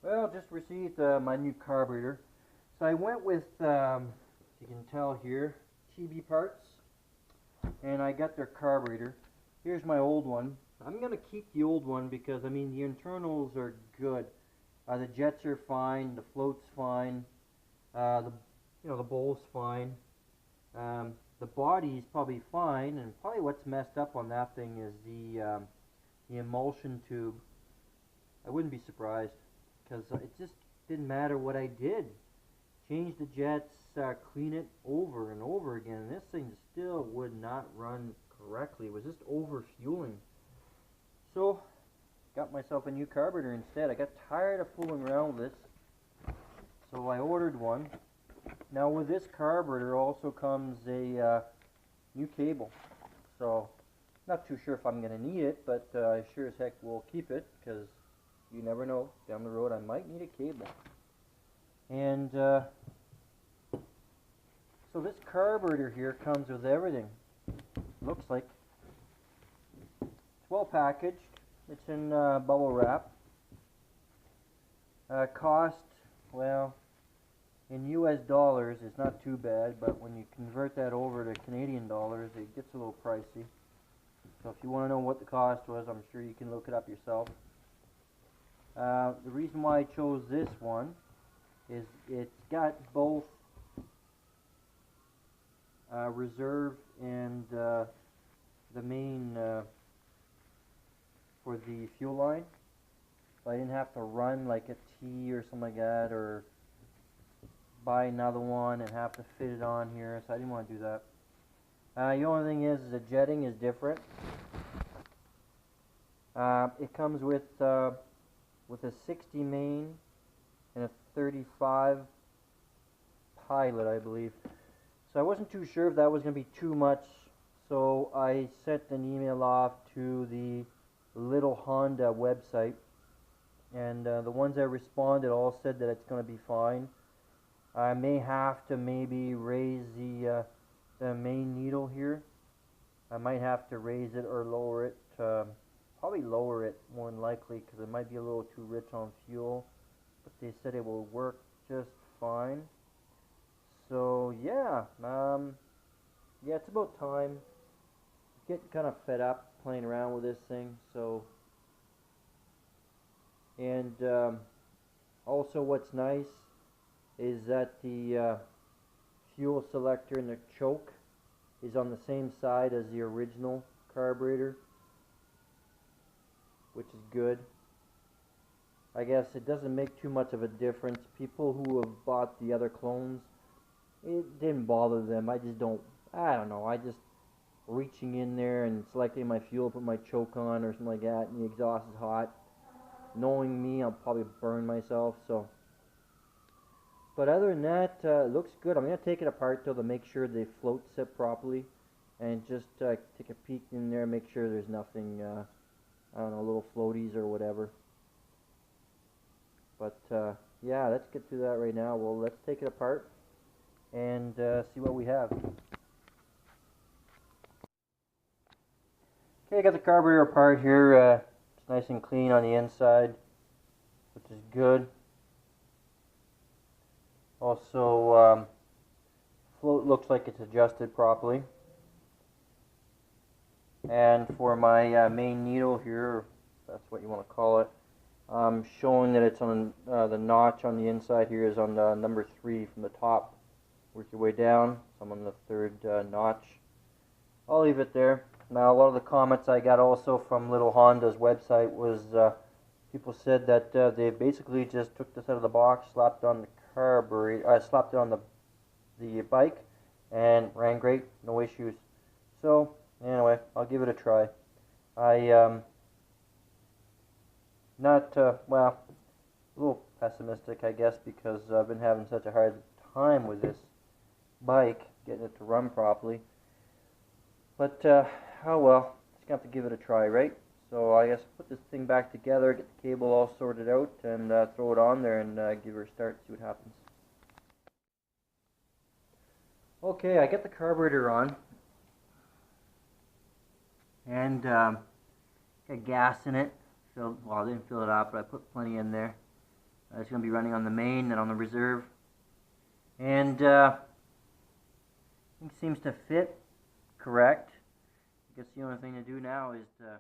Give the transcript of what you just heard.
Well, just received my new carburetor. So I went with, you can tell here, TB parts, and I got their carburetor. Here's my old one. I'm gonna keep the old one because I mean the internals are good. The jets are fine, the float's fine, the the bowl's fine. The body's probably fine, and probably what's messed up on that thing is the emulsion tube. I wouldn't be surprised because it just didn't matter what I did. Change the jets, clean it over and over again, and this thing still would not run correctly. It was just over fueling. So, got myself a new carburetor instead. I got tired of fooling around with this, so I ordered one. Now with this carburetor also comes a new cable. So, not too sure if I'm going to need it, but I sure as heck will keep it because you never know. Down the road I might need a cable. And so this carburetor here comes with everything. Looks like it's well packaged. It's in bubble wrap. Cost, well, in US dollars it's not too bad, but when you convert that over to Canadian dollars it gets a little pricey. So if you want to know what the cost was, I'm sure you can look it up yourself. The reason why I chose this one is it's got both reserve and the main for the fuel line. So I didn't have to run like a T or something like that, or buy another one and have to fit it on here, so I didn't want to do that. The only thing is the jetting is different. It comes with a 60 main and a 35 pilot, I believe. So I wasn't too sure if that was going to be too much, so I sent an email off to the Little Honda website, and the ones that responded all said that it's going to be fine. I may have to maybe raise the main needle here. I might have to raise it or lower it. Probably lower it more than likely because it might be a little too rich on fuel, but they said it will work just fine. So yeah, yeah, it's about time. Getting kind of fed up playing around with this thing. So, and also what's nice is that the fuel selector and the choke is on the same side as the original carburetor, which is good. I guess it doesn't make too much of a difference. People who have bought the other clones, it didn't bother them. I don't know, I just reaching in there and selecting my fuel, put my choke on or something like that, and the exhaust is hot. Knowing me, I'll probably burn myself, so. But other than that, it looks good. I'm going to take it apart though to make sure the floats sit properly, and just take a peek in there, make sure there's nothing, I don't know, little floaties or whatever. But yeah, let's get to that right now. Well, let's take it apart and see what we have. Okay, I got the carburetor apart here. It's nice and clean on the inside, which is good. Also, float looks like it's adjusted properly. And for my main needle here, if that's what you want to call it, showing that it's on the notch on the inside here is on number 3 from the top. Work your way down. So I'm on the 3rd notch. I'll leave it there. Now, a lot of the comments I got also from Little Honda's website was people said that they basically just took this out of the box, slapped on the carburetor, slapped it on the bike, and ran great, no issues. So anyway, I'll give it a try. I not well, a little pessimistic, I guess, because I've been having such a hard time with this bike, getting it to run properly. But oh well, just gonna have to give it a try, right? So I guess put this thing back together, get the cable all sorted out, and throw it on there and give her a start, see what happens. Okay, I get the carburetor on, and got gas in it. Well, I didn't fill it up, but I put plenty in there. It's going to be running on the main and on the reserve. And it seems to fit correct. I guess the only thing to do now is to